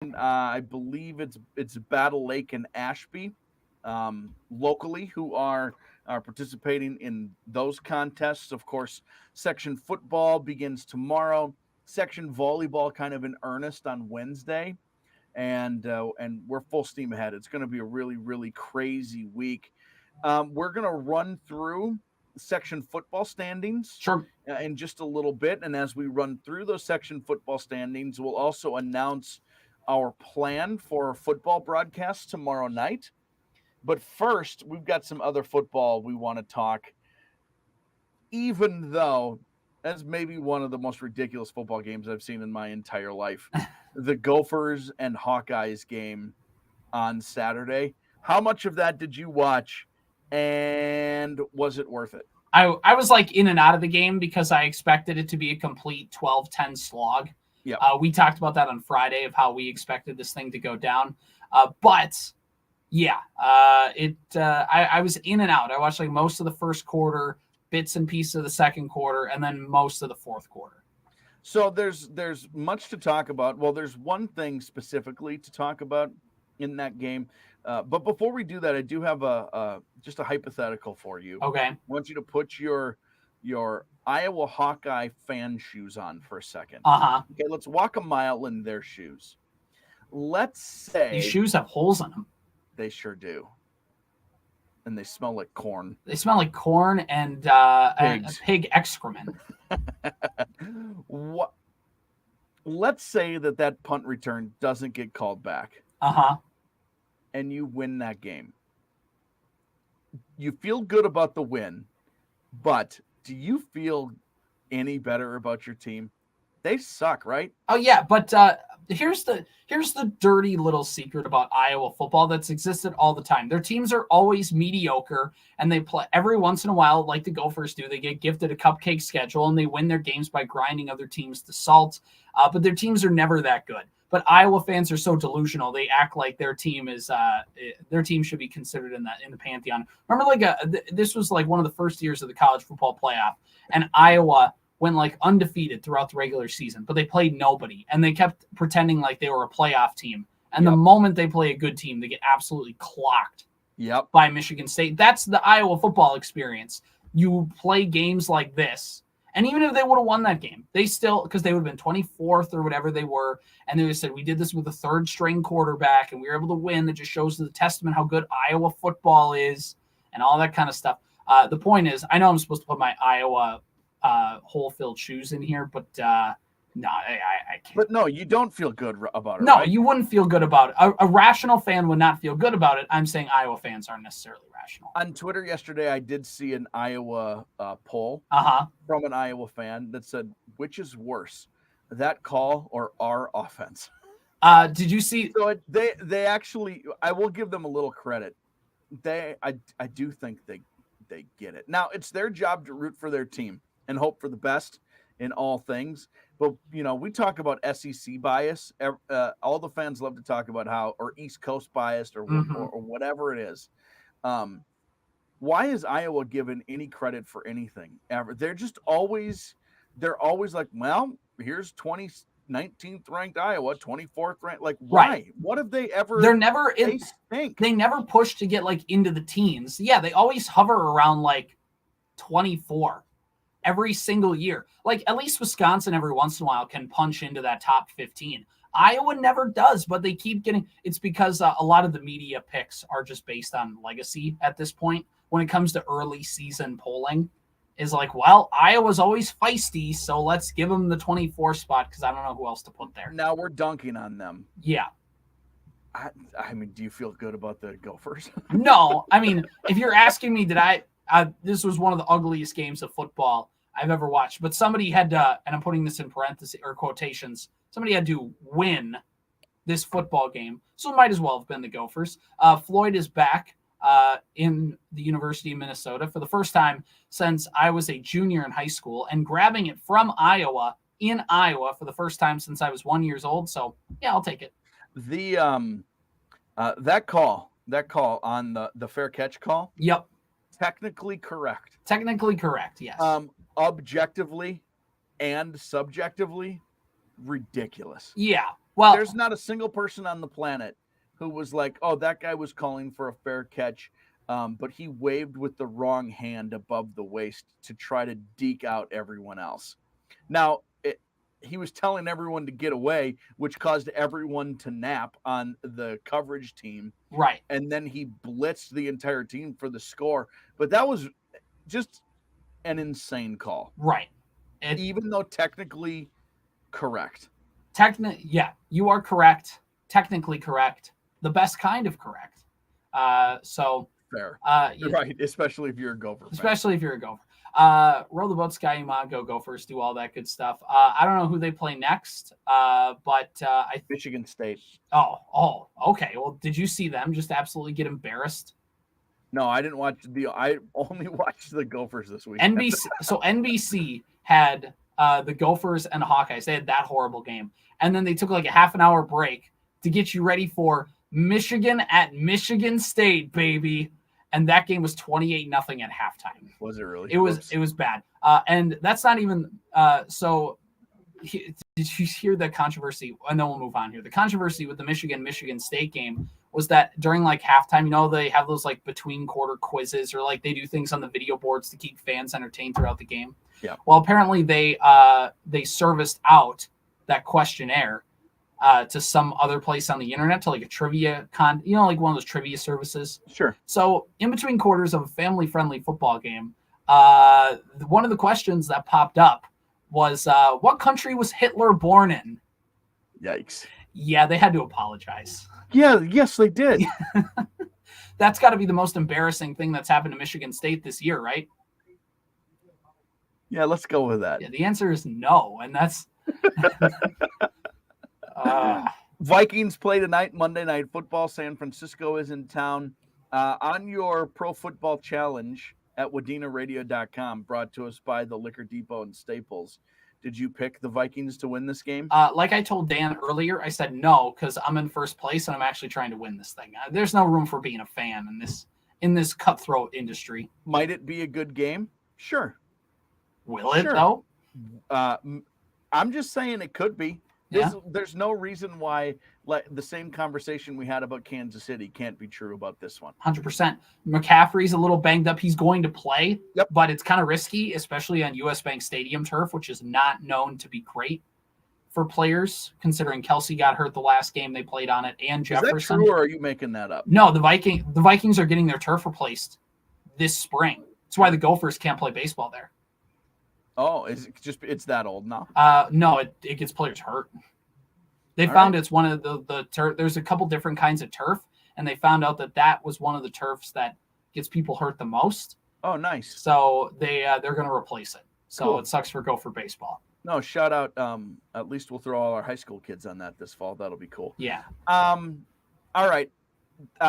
I believe it's Battle Lake and Ashby, locally, who are participating in those contests. Of course, section football begins tomorrow. Section volleyball kind of in earnest on Wednesday, and we're full steam ahead. It's going to be a really really crazy week. We're going to run through section football standings Sure. in just a little bit, and as we run through those section football standings, we'll also announce our plan for football broadcasts tomorrow night. But first, we've got some other football we want to talk, even though that's maybe one of the most ridiculous football games I've seen in my entire life. The Gophers and Hawkeyes game on Saturday. How much of that did you watch, and was it worth it? I was like in and out of the game because I expected it to be a complete 12-10 slog. Yeah. We talked about that on Friday of how we expected this thing to go down. But yeah, I was in and out. I watched like most of the first quarter, bits and pieces of the second quarter, and then most of the fourth quarter. So there's much to talk about. Well, there's one thing specifically to talk about in that game. But before we do that, I do have just a hypothetical for you. Okay. I want you to put your Iowa Hawkeye fan shoes on for a second. Uh-huh. Okay, let's walk a mile in their shoes. Let's say these shoes have holes in them. They sure do. And they smell like corn. They smell like corn and pig excrement. What? Let's say that punt return doesn't get called back. Uh-huh. And you win that game. You feel good about the win, but do you feel any better about your team? They suck, right? Oh yeah, but here's the dirty little secret about Iowa football that's existed all the time. Their teams are always mediocre, and they play every once in a while, like the Gophers do. They get gifted a cupcake schedule, and they win their games by grinding other teams to salt. But their teams are never that good. But Iowa fans are so delusional; they act like their team should be considered in the pantheon. Remember, this was like one of the first years of the college football playoff, and Iowa went like undefeated throughout the regular season, but they played nobody, and they kept pretending like they were a playoff team. And the moment they play a good team, they get absolutely clocked. Yep. By Michigan State. That's the Iowa football experience. You play games like this. And even if they would have won that game, they still, because they would have been 24th or whatever they were, and they would have said, we did this with a third-string quarterback, and we were able to win. That just shows the testament how good Iowa football is and all that kind of stuff. The point is, I know I'm supposed to put my Iowa hole-filled shoes in here, but no, I can't. But no, you don't feel good about it, No, right? you wouldn't feel good about it. A rational fan would not feel good about it. I'm saying Iowa fans aren't necessarily rational. On Twitter yesterday, I did see an Iowa poll from an Iowa fan that said, which is worse, that call or our offense? Did you see? So they actually, I will give them a little credit. I do think they get it. Now, it's their job to root for their team and hope for the best in all things. But, we talk about SEC bias. All the fans love to talk about how, or East Coast biased or whatever it is. Why is Iowa given any credit for anything ever? They're always like, well, here's 19th ranked Iowa, 24th ranked. Like, why? Right. What have they ever? They're never in. They never push to get like into the teens. Yeah, they always hover around like 24 every single year. Like at least Wisconsin every once in a while can punch into that top 15. Iowa never does, but they keep getting. It's because a lot of the media picks are just based on legacy at this point. When it comes to early season polling, is like, well, Iowa's always feisty, so let's give them the 24 spot because I don't know who else to put there. Now we're dunking on them. Yeah. I mean, do you feel good about the Gophers? No, I mean, if you're asking me, this was one of the ugliest games of football I've ever watched. But somebody had to, and I'm putting this in parentheses or quotations, somebody had to win this football game. So it might as well have been the Gophers. Floyd is back in the University of Minnesota for the first time since I was a junior in high school and grabbing it from Iowa in Iowa for the first time since I was 1 year old. So, yeah, I'll take it. The that call on the fair catch call. Yep. Technically correct. Yes. Objectively and subjectively ridiculous. Yeah. Well, there's not a single person on the planet who was like, oh, that guy was calling for a fair catch, but he waved with the wrong hand above the waist to try to deke out everyone else. Now, he was telling everyone to get away, which caused everyone to nap on the coverage team. right. And then he blitzed the entire team for the score. But that was just an insane call. Right. Even though technically correct. Yeah, you are correct. Technically correct. The best kind of correct. So fair. Yeah, Right, especially if you're a Gopher fan. Especially if you're a Gopher. Row the boat, Sky Umag, go Gophers, do all that good stuff. I don't know who they play next, but Michigan State. Oh, okay. Well, did you see them just absolutely get embarrassed? No, I didn't watch I only watched the Gophers this week. NBC had the Gophers and the Hawkeyes. They had that horrible game, and then they took like a half an hour break to get you ready for Michigan at Michigan State, baby. And that game was 28-0 at halftime. Was it really? It was bad. And that's not even did you hear the controversy? And then we'll move on here. The controversy with the Michigan State game was that during like halftime, they have those like between quarter quizzes, or like they do things on the video boards to keep fans entertained throughout the game. Yeah. Well, apparently they serviced out that questionnaire to some other place on the internet, to like a trivia like one of those trivia services. Sure. So in between quarters of a family-friendly football game, one of the questions that popped up was, what country was Hitler born in? Yikes. Yeah, they had to apologize. Yeah, yes, they did. That's got to be the most embarrassing thing that's happened to Michigan State this year, right? Yeah, let's go with that. Yeah, the answer is no, and that's... Vikings play tonight, Monday Night Football. San Francisco is in town. On your Pro Football Challenge at WadenaRadio.com, brought to us by the Liquor Depot and Staples, did you pick the Vikings to win this game? Like I told Dan earlier, I said no because I'm in first place and I'm actually trying to win this thing. There's no room for being a fan in this cutthroat industry. Might it be a good game? Sure. Will it, though? I'm just saying it could be. Yeah. There's no reason why the same conversation we had about Kansas City can't be true about this one. 100%. McCaffrey's a little banged up. He's going to play, yep, but it's kind of risky, especially on US Bank Stadium turf, which is not known to be great for players, considering Kelsey got hurt the last game they played on it, and Jefferson. Is that true, or are you making that up? No, the Vikings are getting their turf replaced this spring. That's why the Gophers can't play baseball there. Oh, it's that old now? No, it gets players hurt. They found it's one of the turf. There's a couple different kinds of turf, and they found out that was one of the turfs that gets people hurt the most. Oh, nice. So they're going to replace it. So cool. It sucks for Gopher baseball. No, shout out. At least we'll throw all our high school kids on that this fall. That'll be cool. Yeah. All right.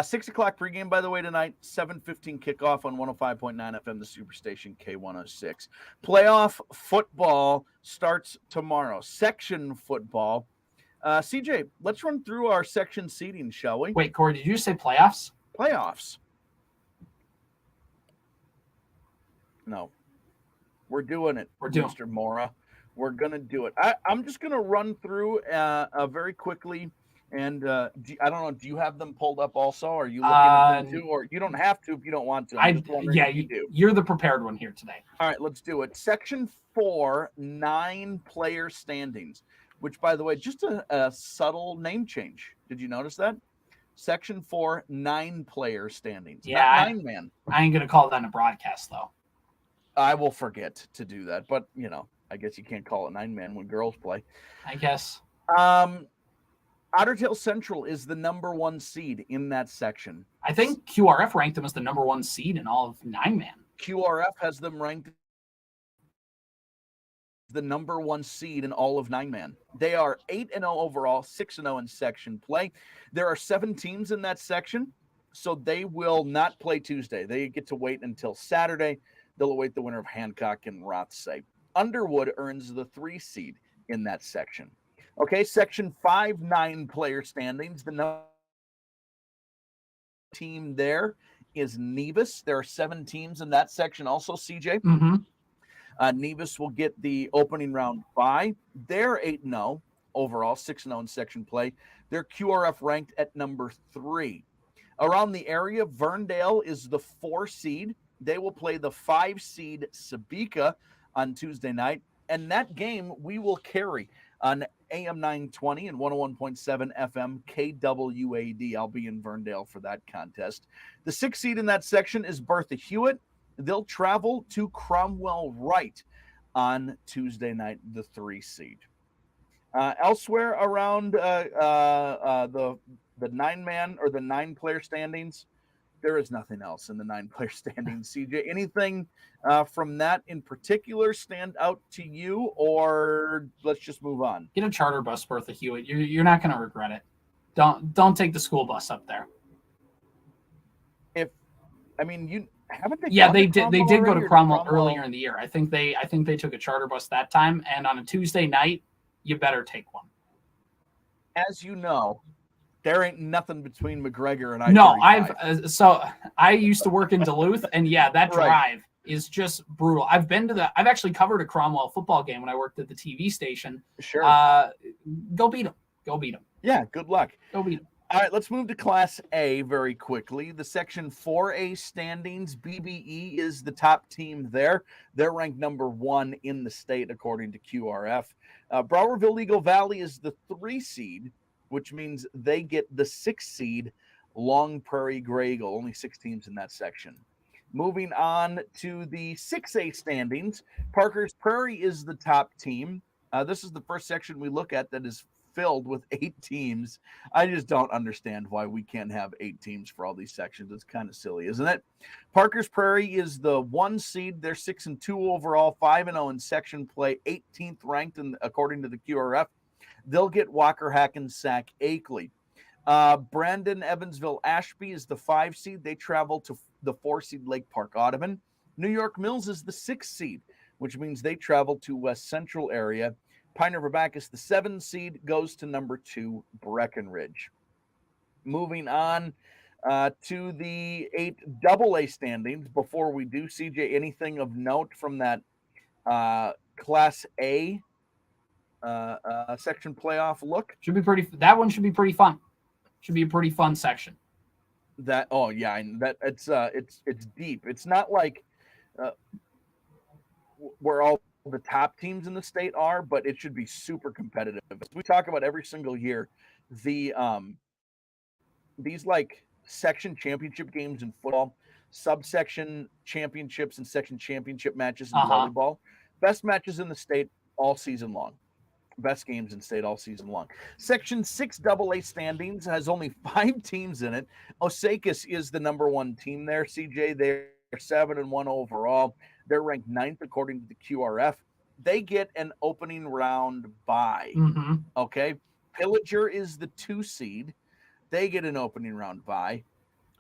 6 o'clock pregame, by the way, tonight. 7:15 kickoff on 105.9 FM, the Superstation K106. Playoff football starts tomorrow. Section football. CJ, let's run through our section seating, shall we? Wait, Corey, did you say playoffs? Playoffs. No. We're doing it, Mr. Mora. We're going to do it. I'm just going to run through very quickly. And I don't know, do you have them pulled up also? Are you looking at them too? Or you don't have to if you don't want to. You do. You're the prepared one here today. All right, let's do it. Section 4, 9-player standings, which, by the way, just a subtle name change. Did you notice that? Section 4, 9-player standings. Yeah. 9-man. I ain't going to call that a broadcast, though. I will forget to do that. But, I guess you can't call it 9-man when girls play. I guess. Otter Tail Central is the number 1 seed in that section. I think QRF ranked them as the number 1 seed in all of 9-man. QRF has them ranked the number 1 seed in all of 9-man. They are 8-0 overall, 6-0 in section play. There are 7 teams in that section, so they will not play Tuesday. They get to wait until Saturday. They'll await the winner of Hancock and Rothsay. Underwood earns the 3 seed in that section. Okay, section 5, 9-player standings. The team there is Nevis. There are 7 teams in that section also, CJ. Mm-hmm. Nevis will get the opening round bye. They're 8-0. overall, 6-0 in section play. They're QRF ranked at number 3. Around the area, Verndale is the 4 seed. They will play the 5 seed Sabika on Tuesday night. And that game we will carry on AM 920 and 101.7 FM KWAD. I'll be in Verndale for that contest. The 6th seed in that section is Bertha Hewitt. They'll travel to Cromwell Wright on Tuesday night, the 3 seed. Elsewhere around the 9-man or the 9-player standings, there is nothing else in the 9-player standings. CJ, anything from that in particular stand out to you, or let's just move on? Get a charter bus, Bertha Hewitt. You're not going to regret it. Don't take the school bus up there. You haven't they? Yeah, they did. They did go to Cromwell earlier in the year. I think they took a charter bus that time. And on a Tuesday night, you better take one. As you know, there ain't nothing between McGregor and I. No, I used to work in Duluth, and yeah, that drive is just brutal. I've actually covered a Cromwell football game when I worked at the TV station. Sure. Go beat them. Go beat them. Yeah, good luck. Go beat them. All right, let's move to Class A very quickly. The Section 4A standings, BBE is the top team there. They're ranked number 1 in the state, according to QRF. Browerville Eagle Valley is the 3 seed, which means they get the 6 seed, Long Prairie Gray Eagle. Only 6 teams in that section. Moving on to the 6A standings, Parker's Prairie is the top team. This is the first section we look at that is filled with 8 teams. I just don't understand why we can't have 8 teams for all these sections. It's kind of silly, isn't it? Parker's Prairie is the 1 seed. They're 6-2 overall, 5-0 in section play, 18th ranked according to the QRF. They'll get Walker Hackensack Akeley. Brandon Evansville Ashby is the 5 seed. They travel to the 4 seed Lake Park Audubon. New York Mills is the 6 seed, which means they travel to West Central area. Pine River Bacchus, the 7 seed, goes to number 2 Breckenridge. Moving on to the 8 AA standings. Before we do, CJ, anything of note from that Class A section playoff look? That one should be pretty fun. Should be a pretty fun section. It's deep. It's not like where all the top teams in the state are, but it should be super competitive. As we talk about every single year, these like section championship games in football, subsection championships and section championship matches in volleyball, best matches in the state all season long. Best games in state all season long. Section 6 AA standings has only 5 teams in it. Osakis is the number 1 team there. CJ, they're 7-1 overall. They're ranked 9th according to the QRF. They get an opening round bye. Mm-hmm. Okay. Pillager is the 2 seed. They get an opening round bye.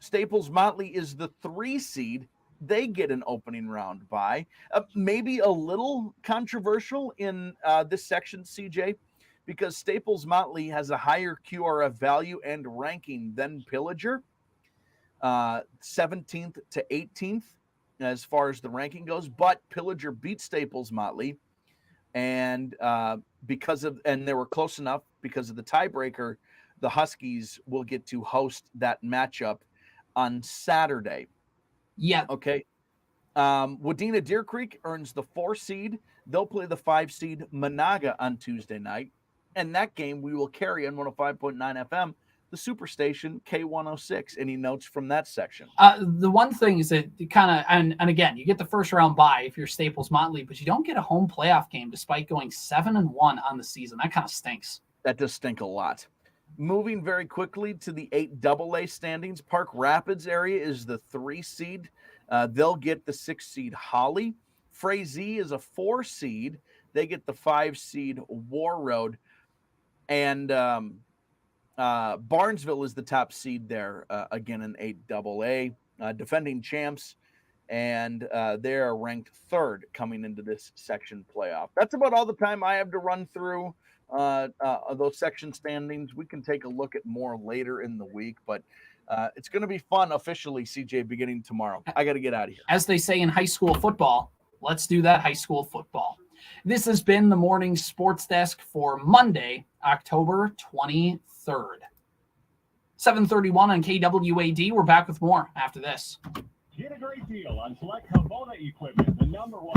Staples Motley is the 3 seed. They get an opening round bye. Maybe a little controversial in this section, CJ, because Staples Motley has a higher QRF value and ranking than Pillager, 17th to 18th as far as the ranking goes. But Pillager beat Staples Motley, and they were close enough because of the tiebreaker. The Huskies will get to host that matchup on Saturday. Yeah. Okay. Wadena Deer Creek earns the 4 seed. They'll play the 5 seed Monaga on Tuesday night. And that game we will carry on 105.9 FM, the Superstation K106. Any notes from that section? The one thing is that kind of, and again, you get the first round bye if you're Staples Motley, but you don't get a home playoff game despite going 7-1 on the season. That kind of stinks. That does stink a lot. Moving very quickly to the 8 AA standings, Park Rapids area is the 3 seed. They'll get the 6 seed Holly. Frazee is a 4 seed. They get the 5 seed War Road. And Barnesville is the top seed there, again in 8 AA. Defending champs, and they are ranked 3rd coming into this section playoff. That's about all the time I have to run through those section standings. We can take a look at more later in the week, but it's going to be fun officially, CJ, beginning tomorrow. I got to get out of here. As they say in high school football, let's do that high school football. This has been the Morning Sports Desk for Monday, October 23rd. 7:31 on KWAD. We're back with more after this. Get a great deal on select Kubota equipment, the #1.